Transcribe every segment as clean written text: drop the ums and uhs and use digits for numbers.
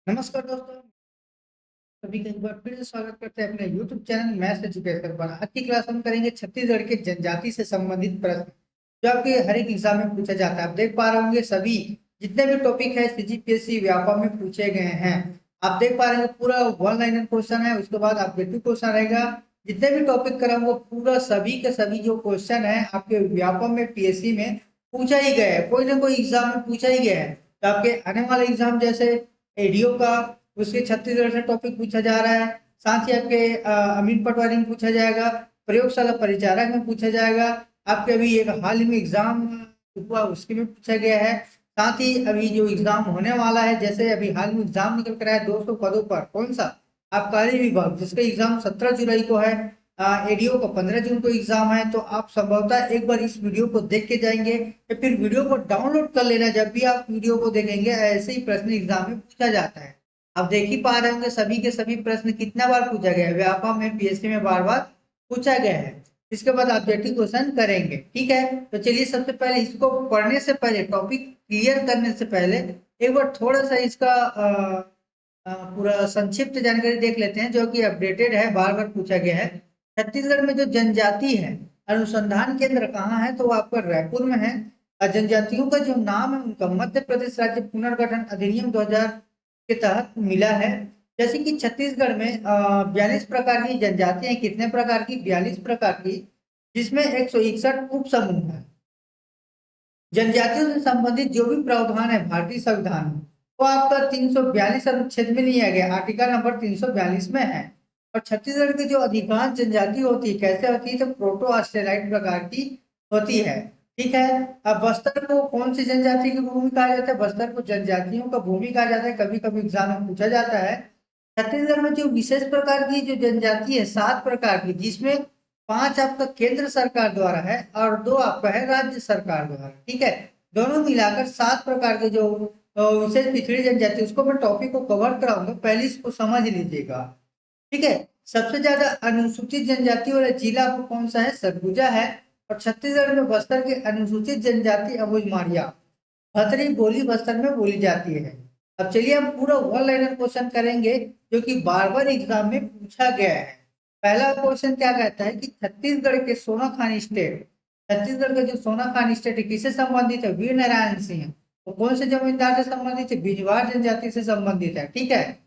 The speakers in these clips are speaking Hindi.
नमस्कार दोस्तों, सभी का एक बार फिर से स्वागत करते हैं अपने YouTube चैनल मैथ्स एजुकेशन पर। आज की क्लास हम करेंगे छत्तीसगढ़ के जनजाति से संबंधित प्रश्न जो आपके हर एक एग्जाम में पूछा जाता है। आप देख पा रहे होंगे सभी जितने भी टॉपिक है CGPSC व्यापम में पूछे गए हैं। आप देख पा रहे हैं पूरा वन लाइनर क्वेश्चन है, उसके बाद ऑब्जेक्टिव क्वेश्चन रहेगा। जितने भी टॉपिक कराऊंगा पूरा सभी के सभी जो क्वेश्चन है आपके व्यापम में PSC में पूछा ही गया है, कोई ना कोई एग्जाम में पूछा ही गया है। तो आपके आने वाले एग्जाम जैसे एडीओ का उसके छत्तीसगढ़ से टॉपिक पूछा जा रहा है, साथ ही आपके अमीन पटवारी में पूछा जाएगा, प्रयोगशाला परिचारक में पूछा जाएगा। आपके अभी एक हाल ही में एग्जाम हुआ उसके में पूछा गया है। साथ ही अभी जो एग्जाम होने वाला है, जैसे अभी हाल में एग्जाम निकल कर आया 200 पदों पर, कौन सा आबकारी विभाग, जिसका एग्जाम 17 जुलाई को है। एडीओ का 15 जून को एग्जाम है। तो आप संभवतः एक बार इस वीडियो को देख के जाएंगे या फिर वीडियो को डाउनलोड कर लेना। जब भी आप वीडियो को देखेंगे ऐसे ही प्रश्न एग्जाम में पूछा जाता है। आप देख ही पा रहे होंगे सभी के सभी प्रश्न कितना बार पूछा गया है, व्यापम में PSC में बार बार पूछा गया है। इसके बाद ऑब्जेक्टिव क्वेश्चन करेंगे, ठीक है। तो चलिए सबसे पहले इसको पढ़ने से पहले, टॉपिक क्लियर करने से पहले एक बार थोड़ा सा इसका पूरा संक्षिप्त जानकारी देख लेते हैं जो कि अपडेटेड है, बार बार पूछा गया है। छत्तीसगढ़ में जो जनजाति है अनुसंधान केंद्र कहाँ है, तो वो आपका रायपुर में है। और जनजातियों का जो नाम है उनका मध्य प्रदेश राज्य पुनर्गठन अधिनियम 2000 के तहत मिला है। जैसे कि छत्तीसगढ़ में 42 प्रकार की जनजातियां हैं। कितने प्रकार की? 42 प्रकार की, जिसमें 161 उप समूह है। जनजातियों से संबंधित जो भी प्रावधान है भारतीय संविधान में, वो आपका 342 अनुच्छेद में लिया गया, आर्टिकल नंबर 342 में है। और छत्तीसगढ़ की जो अधिकांश जनजाति होती है कैसे होती है, तो प्रोटो ऑस्ट्रेलाइट प्रकार की होती है, ठीक है। अब बस्तर को कौन सी जनजाति की भूमि कहा जाता है? बस्तर को जनजातियों का भूमि कहा जाता है, कभी कभी एग्जाम में पूछा जाता है। छत्तीसगढ़ में जो विशेष प्रकार की जो जनजाति है 7 प्रकार की, जिसमें 5 आपका केंद्र सरकार द्वारा है और 2 आपका है राज्य सरकार द्वारा, ठीक है। दोनों मिलाकर 7 प्रकार के जो विशेष पिछड़ी जनजाति, उसको मैं टॉपिक को कवर कराऊंगा, पहले इसको समझ लीजिएगा, ठीक है। सबसे ज्यादा अनुसूचित जनजाति वाला जिला आपको कौन सा है? सरगुजा है। और छत्तीसगढ़ में बस्तर के अनुसूचित जनजाति अबुझमाड़िया भतरी बोली बस्तर में बोली जाती है। अब चलिए हम पूरा वन लाइनर क्वेश्चन करेंगे जो कि बार बार एग्जाम में पूछा गया है। पहला क्वेश्चन क्या कहता है कि छत्तीसगढ़ के सोनाखान स्टेट, छत्तीसगढ़ का जो सोनाखान स्टेट है किससे संबंधित है? वीर नारायण सिंह। तो कौन से जमींदार से संबंधित है? बिजवार जनजाति से संबंधित है, ठीक है।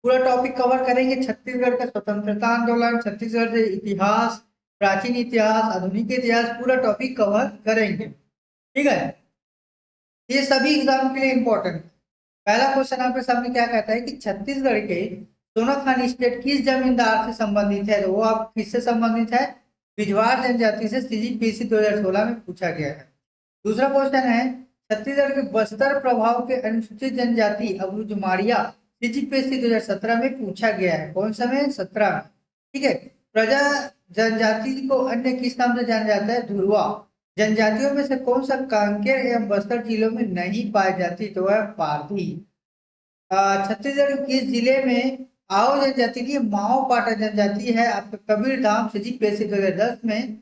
पूरा टॉपिक कवर करेंगे, छत्तीसगढ़ का स्वतंत्रता आंदोलन, छत्तीसगढ़ से इतिहास, प्राचीन इतिहास, आधुनिक इतिहास, पूरा टॉपिक कवर करेंगे, ठीक है। ये सभी एग्जाम के लिए इंपॉर्टेंट है। पहला क्वेश्चन आपके सामने क्या कहता है कि छत्तीसगढ़ के सोनाखान स्टेट किस जमींदार से संबंधित है? तो वो आप किससे संबंधित है? बिजवार जनजाति से। CGPSC 2016 में पूछा गया है। दूसरा क्वेश्चन है छत्तीसगढ़ के बस्तर प्रभाव के अनुसूचित जनजाति अबुझमाड़िया, CGPSC 2017 में पूछा गया है। कौन सा में? 17 में, ठीक है। प्रजा जनजाति को अन्य किस नाम से जाना जाता है? धुरवा। जनजातियों में से कौन सा कांकेर एवं बस्तर जिलों में नहीं पाई जाती? तो वह पारधी। छत्तीसगढ़ के किस जिले में आओ जनजाति की माओ पाटा जनजाति है? आपका कबीर धाम। CGPSC 2010 में।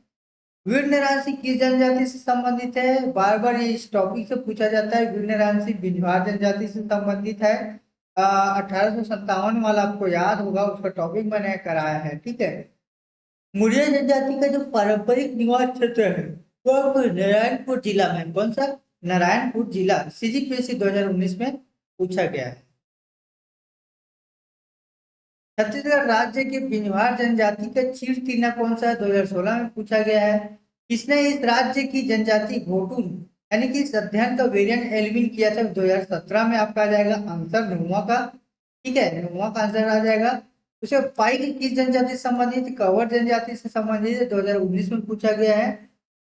वीर नारायण सिंह किस जनजाति से संबंधित है? बार बार ये इस टॉपिक से पूछा जाता है। वीर नारायण सिंह बिजवार जनजाति से संबंधित है। 1857 वाला आपको याद होगा, उसका टॉपिक मैंने कराया है, ठीक है। मुरिया जनजाति का जो पारंपरिक निवास क्षेत्र है वो आपको नारायणपुर जिला में, कौन सा? नारायणपुर जिला। CGPSC 2019 में पूछा गया है। छत्तीसगढ़ राज्य के बिजवार जनजाति का चीड़ चिन्ह कौन सा है? 2016 में पूछा गया है। किसने इस राज्य की जनजाति घोटुन यानी कि इस अध्ययन का वेरिएंट एलिमिन किया था? 2017 में आपका आ जाएगा आंसर नुआ का, ठीक है। नुआ का आंसर आ जाएगा। उसे पाई की किस जनजाति से संबंधित? कवर जनजाति से संबंधित है, 2019 में पूछा गया है।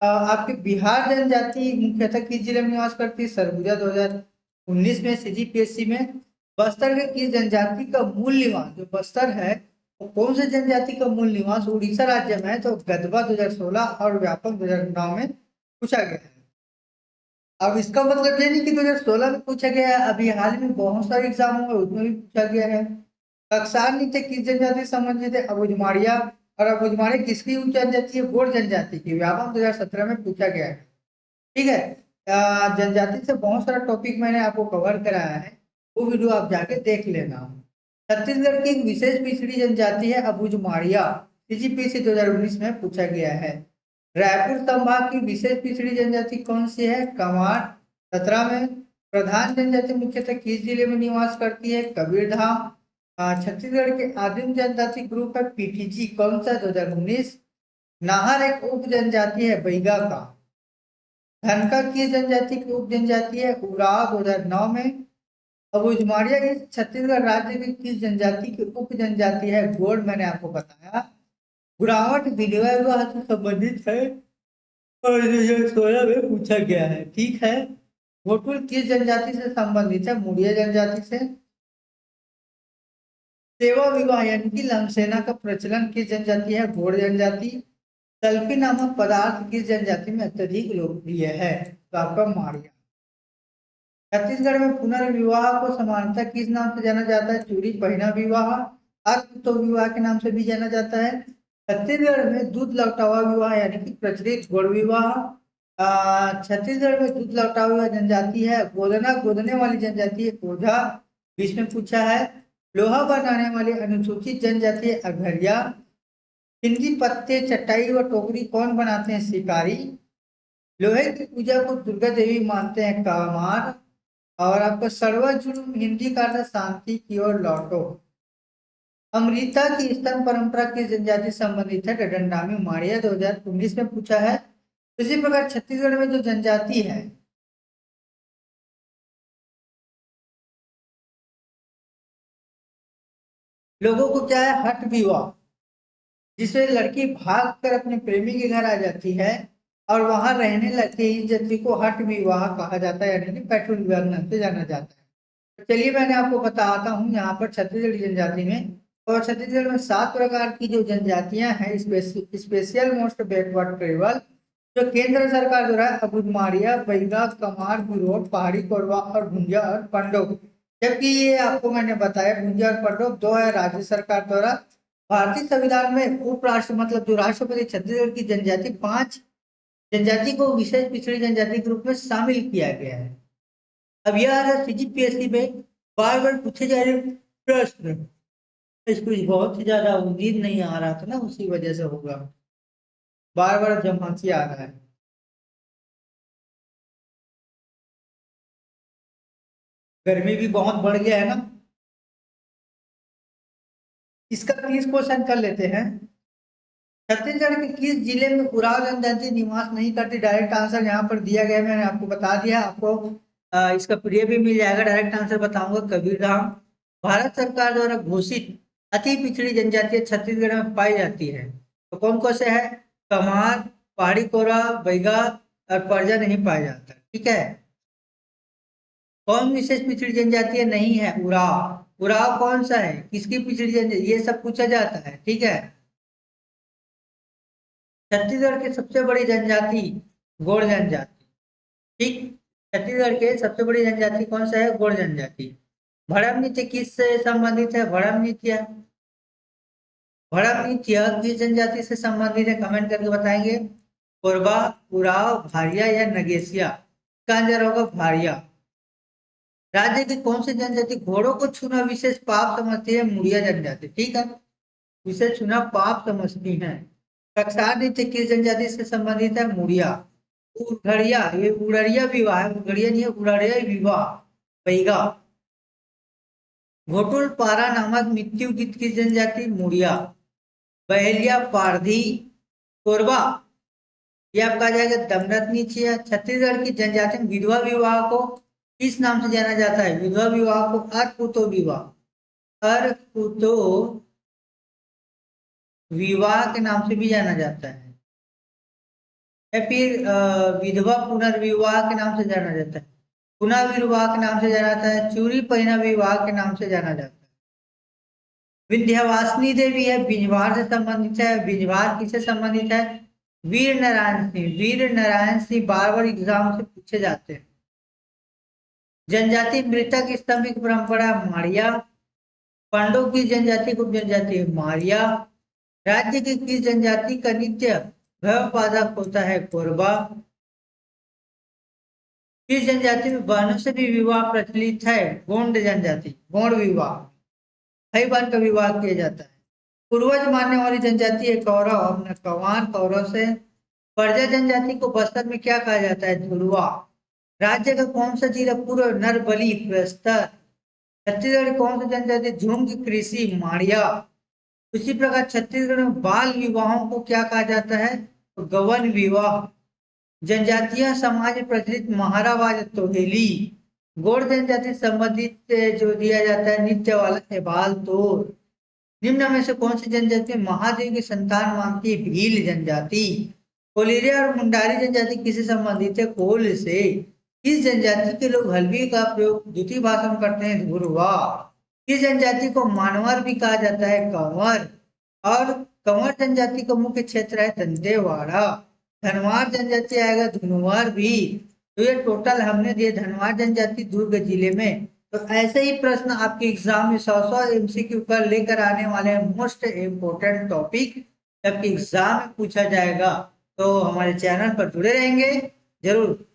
आपके बिहार जनजाति मुख्यतः किस जिले में निवास करती है? सरगुजा, 2019 में CGPSC में। बस्तर के किस जनजाति का मूल निवास, जो बस्तर है वो कौन से जनजाति का मूल निवास उड़ीसा राज्य में है? तो गदवा 2016 और व्यापक 2009 में पूछा गया है। अब इसका मतलब ये नहीं कि 2016 में पूछा गया है, अभी हाल में बहुत सारे एग्जाम हुए उसमें भी पूछा गया है। कक्सार नीचे किस जनजाति से संबंधित है? अबुझमाड़िया। और अबुझमाड़िया किसकी उच्च जनजाति है? गोंड जनजाति की। व्यापम 2017 में पूछा गया है, ठीक है। जनजाति से बहुत सारा टॉपिक मैंने आपको कवर कराया है, वो वीडियो आप जाके देख लेना। छत्तीसगढ़ की एक विशेष पिछड़ी जनजाति है अबूझमाड़िया, सीजीपीएससी 2019 में पूछा गया है। रायपुर संभाग की विशेष पिछड़ी जनजाति कौन सी है? कमार। 17 में प्रधान जनजाति मुख्यतः किस जिले में निवास करती है? कबीरधाम। छत्तीसगढ़ के आदिम जनजाति ग्रुप है पीटीजी, कौन सा? 2019। नाहर एक उप जनजाति है बैगा का। धनका की जनजाति की उप जनजाति है उराव, 2009 में। अबूझमाड़िया इस छत्तीसगढ़ राज्य की किस जनजाति की उप जनजाति है? गोंड, मैंने आपको बताया। गुरावट विधवा विवाह से संबंधित है और 2016 में पूछा गया है, ठीक है। घोटुल किस जनजाति से संबंधित है? मुड़िया जनजाति से। सेवा विवाह यानी कि लमसेना का प्रचलन किस जनजाति है? गोंड जनजाति। सल्फी नामक पदार्थ किस जनजाति में अत्यधिक लोकप्रिय है? तो आपका माड़िया। छत्तीसगढ़ में पुनर्विवाह को सामान्यतः किस नाम से जाना जाता है? चूड़ी पहिना विवाह, अर्थ विवाह के नाम से भी जाना जाता है। छत्तीसगढ़ में दूध लौटावा विवाह यानी कि प्रचलित गौड़ विवाह। छत्तीसगढ़ में दूध लौटावा विवाह जनजाति है गोदना, गोदने वाली जनजाति है कोझा, बीच में पूछा है। लोहा बनाने वाली अनुसूचित जनजाति है अघरिया। हिंदी पत्ते, चटाई व टोकरी कौन बनाते हैं? शिकारी। लोहे की पूजा को दुर्गा देवी मानते हैं कामार। और आपका सर्वजुर्म हिंदी का अर्थ शांति की ओर लौटो। अमृता की स्तन परंपरा किस जनजाति से संबंधित है? डडंडामी माड़िया, 2019 में पूछा है। इसी प्रकार छत्तीसगढ़ में जो जनजाति है लोगों को क्या है? हट विवाह, जिसमें लड़की भाग कर अपने प्रेमी के घर आ जाती है और वहां रहने लगती है, इस जाति को हट विवाह कहा जाता है, यानी कि पेट्रोल विवाह नाम से जाना जाता है। तो चलिए मैंने आपको बताता हूँ यहाँ पर छत्तीसगढ़ जनजाति में, और छत्तीसगढ़ में 7 प्रकार की जो जनजातियां हैं स्पेशल मोस्ट बैकवर्ड ट्राइबल, जो केंद्र सरकार द्वारा अबूझमाड़िया, बैगा, कमार, गुरोट, पहाड़ी कोरवा और भुंजा और पंडो, जबकि ये आपको मैंने बताया भुंजा और पंडो 2 है राज्य सरकार द्वारा। भारतीय संविधान में उपराष्ट्र मतलब जो राष्ट्रपति छत्तीसगढ़ की जनजाति 5 जनजाति को विशेष पिछड़ी जनजाति के रूप में शामिल किया गया है। अब यह है सीजीपीएससी में बार बार पूछे जा रहे प्रश्न, इसको बहुत ही ज्यादा उम्मीद नहीं आ रहा था ना, उसी वजह से होगा, बार बार जमाती आ रहा है। गर्मी भी बहुत बढ़ गया है ना। इसका 30 क्वेश्चन कर लेते हैं। छत्तीसगढ़ के किस जिले में उराव जनजाति निवास नहीं करती? डायरेक्ट आंसर यहाँ पर दिया गया, मैंने आपको बता दिया। आपको इसका पीडीएफ भी मिल जाएगा, डायरेक्ट आंसर बताऊंगा कबीरधाम। भारत सरकार द्वारा घोषित अति पिछड़ी जनजाति छत्तीसगढ़ में पाई जाती है, तो कौन कौन से है? कमार, पहाड़ी कोरा, बैगा और परजा नहीं पाया जाता, ठीक है। कौन विशेष पिछड़ी जनजाति नहीं है? उराव। उराव कौन सा है? किसकी पिछड़ी जनजाति? ये सब पूछा जाता है, ठीक है। छत्तीसगढ़ की सबसे बड़ी जनजाति गोंड जनजाति, ठीक। छत्तीसगढ़ के सबसे बड़ी जनजाति कौन सा है? गोंड जनजाति। भड़म नृत्य किससे संबंधित है? भड़म नृत्य, भड़म नृत्य किस जनजाति से संबंधित है? कमेंट करके बताएंगे। कोरबा, उराव, भारिया या नगेसिया? इसका आंसर होगा भारिया। राज्य की कौन सी जनजाति घोड़ों को छूना विशेष पाप समझती है? मुड़िया जनजाति, ठीक है, विशेष छूना पाप समझती है। कक्षार नृत्य किस जनजाति से संबंधित है? मुड़िया। उड़िया, ये उड़िया विवाह है, उड़िया नहीं है, उड़िया विवाह बैगा। घोटुल पारा नामक मृत्यु गीत की जनजाति? मुड़िया। बहेलिया, पारधी, कोरबा, ये आपका जाएगा दमरत्नी छिया। छत्तीसगढ़ की जनजाति में विधवा विवाह को किस नाम से जाना जाता है? विधवा विवाह को अरपुतो विवाह, अरपुतो विवाह के नाम से भी जाना जाता है, या फिर विधवा पुनर्विवाह के नाम से जाना जाता है, पुनः विवाह के नाम से जाना जाता है, चूरी पहिना विवाह के नाम से जाना जाता है। विंध्यवासिनी देवी है, बिंजवार से संबंधित है। बिंजवार किससे संबंधित है? वीर नारायण सिंह। वीर नारायण सिंह बार बार एग्जाम से पूछे जाते हैं। जनजाति मृतक स्तंभ की परंपरा मारिया। पांडव की जनजाति को जनजाति मारिया। राज्य की किस जनजाति का नृत्य भयपादक होता है? कोरबा। किस जनजाति में बहनों से भी विवाह प्रचलित है? गोंड जनजाति, गौड़ विवाह, भाई बहन का विवाह किया जाता है। पूर्वज मानने वाली जनजाति है कौरव और नरकंवार। कौरव से परजा जनजाति को बस्तर में क्या कहा जाता है? धुरवा। राज्य का कौन सा जिला पूर्व नरबली बस्तर? छत्तीसगढ़ की कौन सी जनजाति? झुंग कृषि माड़िया। उसी प्रकार छत्तीसगढ़ में बाल विवाहों को क्या कहा जाता है? तो गवन विवाह। जनजातीय समाज में प्रचलित महारावाज तोहेली। गौड़ जनजाति संबंधित जो दिया जाता है नित्य वाला एबाल तोड़। निम्न में से कौन सी जनजाति महादेव की संतान मानती है? भील जनजाति। कोलिरिया और मुंडारी जनजाति किससे संबंधित है? कोल से। किस जनजाति के लोग हल्बी का प्रयोग द्वितीय भाषा में करते हैं? धुरवा। किस जनजाति को मानवर भी कहा जाता है? कंवर। और कंवर जनजाति का मुख्य क्षेत्र है दंतेवाड़ा। धनवार जनजाति आएगा धुनवार भी। तो ये टोटल हमने दिए धनवार जनजाति दुर्ग जिले में। तो ऐसे ही प्रश्न आपके एग्जाम में 100 एमसीक्यू पर लेकर आने वाले हैं, मोस्ट इम्पोर्टेंट टॉपिक जबकि एग्जाम में पूछा जाएगा। तो हमारे चैनल पर जुड़े रहेंगे जरूर।